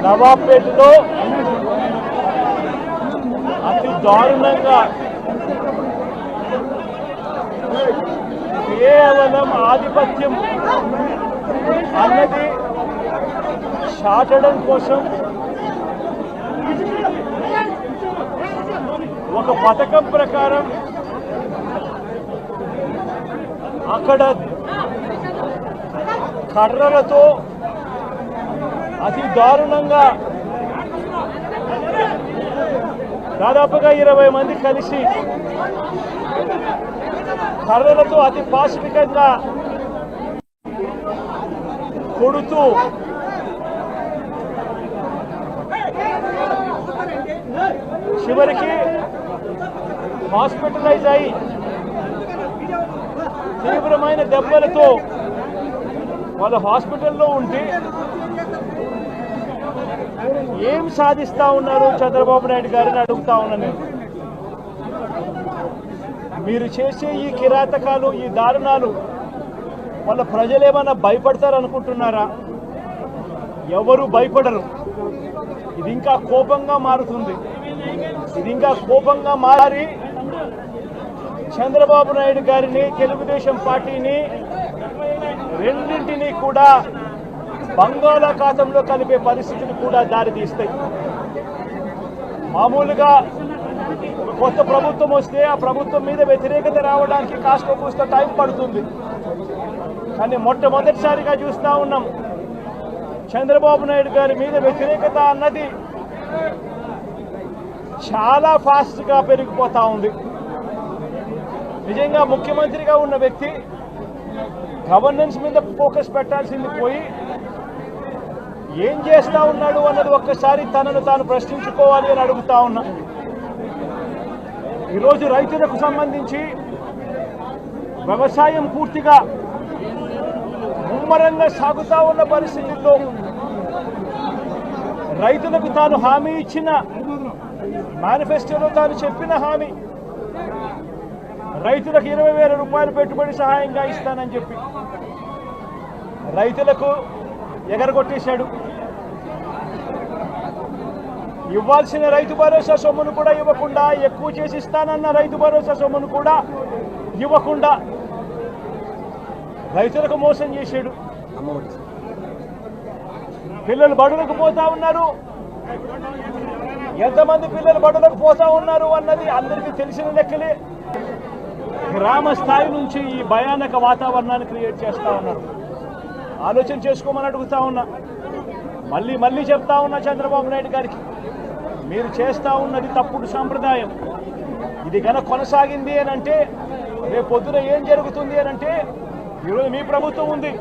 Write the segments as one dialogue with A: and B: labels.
A: నవాబ్పేటలో అతి దారుణంగా కేవలం ఆధిపత్యం అన్నది చాటడం కోసం ఒక పథకం ప్రకారం అక్కడ కర్రలతో అతి దారుణంగా దాదాపుగా 20 మంది కలిసి కర్రలతో అతి పాశవికంగా కొడుతూ చివరికి హాస్పిటలైజ్ అయి తీవ్రమైన దెబ్బలతో వాళ్ళు హాస్పిటల్లో ఉంటే ఏం సాధిస్తా ఉన్నారు చంద్రబాబు నాయుడు గారిని అడుగుతా ఉన్నాను నేను. మీరు చేసే ఈ కిరాతకాలు, ఈ దారుణాలు వాళ్ళ ప్రజలు ఏమన్నా భయపడతారనుకుంటున్నారా? ఎవరు భయపడరు. ఇది ఇంకా కోపంగా మారుతుంది. ఇది ఇంకా కోపంగా మారి చంద్రబాబు నాయుడు గారిని, తెలుగుదేశం పార్టీని రెండింటినీ కూడా బంగాళాఖాతంలో కలిపే పరిస్థితులు కూడా దారితీస్తాయి. మామూలుగా కొత్త ప్రభుత్వం వస్తే ఆ ప్రభుత్వం మీద వ్యతిరేకత రావడానికి కాస్త కూస్త టైం పడుతుంది. కానీ మొట్టమొదటిసారిగా చూస్తూ ఉన్నాం చంద్రబాబు నాయుడు గారి మీద వ్యతిరేకత అన్నది చాలా ఫాస్ట్గా పెరిగిపోతూ ఉంది. నిజంగా ముఖ్యమంత్రిగా ఉన్న వ్యక్తి గవర్నెన్స్ మీద ఫోకస్ పెట్టాల్సింది పోయి ఏం చేస్తా ఉన్నాడు అన్నది ఒక్కసారి తనను తాను ప్రశ్నించుకోవాలి అని అడుగుతా ఉన్నా. ఈరోజు రైతులకు సంబంధించి వ్యవసాయం పూర్తిగా ముమ్మరంగా సాగుతా ఉన్న పరిస్థితుల్లో రైతులకు తాను హామీ ఇచ్చిన మేనిఫెస్టోలో తాను చెప్పిన హామీ రైతులకు 20,000 రూపాయలు పెట్టుబడి సహాయంగా ఇస్తానని చెప్పి రైతులకు ఎగరగొట్టేశాడు. ఇవ్వాల్సిన రైతు భరోసా సొమ్మును కూడా ఇవ్వకుండా, ఎక్కువ చేసి ఇస్తానన్న రైతు భరోసా సొమ్మును కూడా ఇవ్వకుండా రైతులకు మోసం చేశాడు. పిల్లలు బడులకు పోతా ఉన్నారు. ఎంతమంది పిల్లలు బడులకు పోతా ఉన్నారు అన్నది అందరికీ తెలిసిన లెక్కలే. గ్రామ స్థాయి నుంచి ఈ భయానక వాతావరణాన్ని క్రియేట్ చేస్తా ఉన్నారు. ఆలోచన చేసుకోమని అడుగుతా ఉన్నా. మళ్ళీ చెప్తా ఉన్నా చంద్రబాబు నాయుడు గారికి, మీరు చేస్తా ఉన్నది తప్పుడు సాంప్రదాయం. ఇది గనక కొనసాగింది అని అంటే రేపు పొద్దున ఏం జరుగుతుంది అని అంటే, ఈరోజు మీ ప్రభుత్వం ఉంది,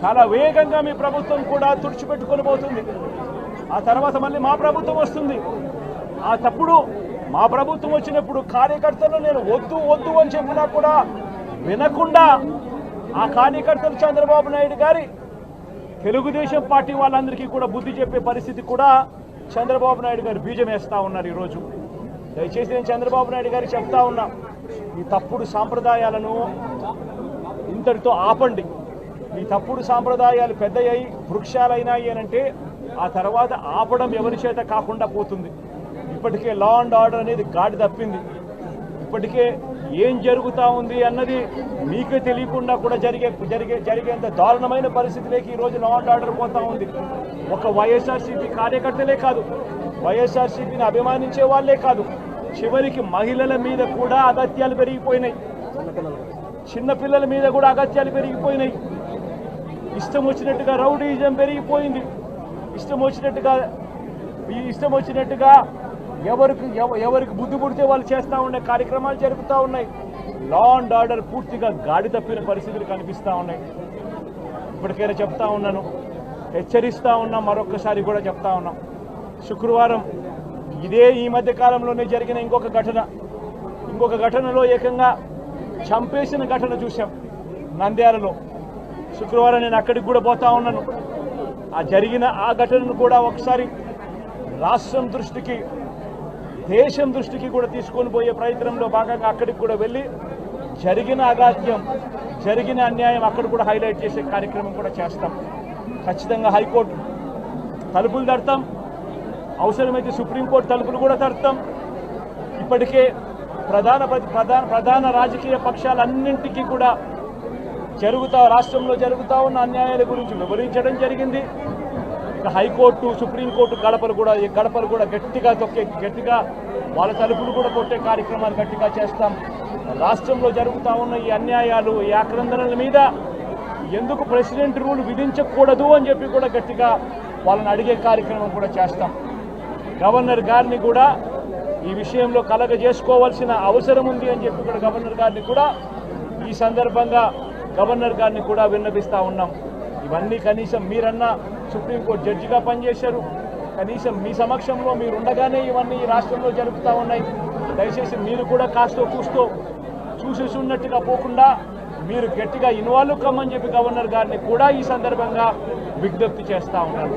A: చాలా వేగంగా మీ ప్రభుత్వం కూడా తుడిచిపెట్టుకొని పోతుంది. ఆ తర్వాత మళ్ళీ మా ప్రభుత్వం వస్తుంది. ఆ తప్పుడు మా ప్రభుత్వం వచ్చినప్పుడు కార్యకర్తలు నేను వద్దు అని చెప్పినా కూడా వినకుండా ఆ కార్యకర్తలు చంద్రబాబు నాయుడు గారి తెలుగుదేశం పార్టీ వాళ్ళందరికీ కూడా బుద్ధి చెప్పే పరిస్థితి కూడా చంద్రబాబు నాయుడు గారు బీజం వేస్తూ ఉన్నారు. ఈరోజు దయచేసి నేను చంద్రబాబు నాయుడు గారికి చెప్తా ఉన్నా, ఈ తప్పుడు సాంప్రదాయాలను ఇంతటితో ఆపండి. ఈ తప్పుడు సాంప్రదాయాలు పెద్దయ్యాయి, వృక్షాలైనాయి అనంటే ఆ తర్వాత ఆపడం ఎవరి చేత కాకుండా పోతుంది. ఇప్పటికే లా అండ్ ఆర్డర్ అనేది గాడి తప్పింది. ఇప్పటికే ఏం జరుగుతూ ఉంది అన్నది మీకే తెలియకుండా కూడా జరిగేంత దారుణమైన పరిస్థితిలోకి ఈరోజు లా అండ్ ఆర్డర్ పోతా ఉంది. ఒక వైఎస్ఆర్సీపీ కార్యకర్తలే కాదు, వైఎస్ఆర్సీపీని అభిమానించే వాళ్ళే కాదు, చివరికి మహిళల మీద కూడా అగత్యాలు పెరిగిపోయినాయి. చిన్నపిల్లల మీద కూడా అగత్యాలు పెరిగిపోయినాయి. ఇష్టం వచ్చినట్టుగా రౌడీజం పెరిగిపోయింది. ఇష్టం వచ్చినట్టుగా ఎవరికి బుద్ధి పుడితే వాళ్ళు చేస్తూ ఉండే కార్యక్రమాలు జరుగుతూ ఉన్నాయి. లా అండ్ ఆర్డర్ పూర్తిగా గాడి తప్పిన పరిస్థితులు కనిపిస్తూ ఉన్నాయి. ఇప్పటికైనా చెప్తా ఉన్నాను, హెచ్చరిస్తూ ఉన్నాం, మరొక్కసారి కూడా చెప్తా ఉన్నాం. శుక్రవారం ఈ మధ్య కాలంలోనే జరిగిన ఇంకొక ఘటనలో ఏకంగా చంపేసిన ఘటన చూశాం నంద్యాలలో. శుక్రవారం నేను అక్కడికి కూడా పోతా ఉన్నాను. ఆ ఘటనను కూడా ఒకసారి రాష్ట్రం దృష్టికి, దేశం దృష్టికి కూడా తీసుకొని పోయే ప్రయత్నంలో భాగంగా అక్కడికి కూడా వెళ్ళి జరిగిన అగాత్యం, జరిగిన అన్యాయం అక్కడ కూడా హైలైట్ చేసే కార్యక్రమం కూడా చేస్తాం. ఖచ్చితంగా హైకోర్టు తలుపులు తడతాం, అవసరమైతే సుప్రీంకోర్టు తలుపులు కూడా తడతాం. ఇప్పటికే ప్రధాన రాజకీయ పక్షాలన్నింటికీ కూడా రాష్ట్రంలో జరుగుతూ ఉన్న అన్యాయాల గురించి వివరించడం జరిగింది. ఇక హైకోర్టు, సుప్రీంకోర్టు గడపలు కూడా గట్టిగా వాళ్ళ తలుపులు కూడా కొట్టే కార్యక్రమాలు గట్టిగా చేస్తాం. రాష్ట్రంలో జరుగుతూ ఉన్న ఈ అన్యాయాలు, ఈ ఆక్రందనల మీద ఎందుకు ప్రెసిడెంట్ రూల్ విధించకూడదు అని చెప్పి కూడా గట్టిగా వాళ్ళని అడిగే కార్యక్రమం కూడా చేస్తాం. గవర్నర్ గారిని కూడా ఈ విషయంలో కలగజేసుకోవాల్సిన అవసరం ఉంది అని చెప్పి కూడా గవర్నర్ గారిని కూడా ఈ సందర్భంగా విన్నపిస్తూ ఉన్నాం. ఇవన్నీ కనీసం మీరన్నా సుప్రీంకోర్టు జడ్జిగా పనిచేశారు, కనీసం మీ సమక్షంలో మీరు ఉండగానే ఇవన్నీ ఈ రాష్ట్రంలో జరుగుతూ ఉన్నాయి. దయచేసి మీరు కూడా కాస్తో కూస్తో చూసేసి ఉన్నట్టుగా పోకుండా మీరు గట్టిగా ఇన్వాల్వ్ కమ్మని చెప్పి గవర్నర్ గారిని కూడా ఈ సందర్భంగా విజ్ఞప్తి చేస్తూ ఉన్నారు.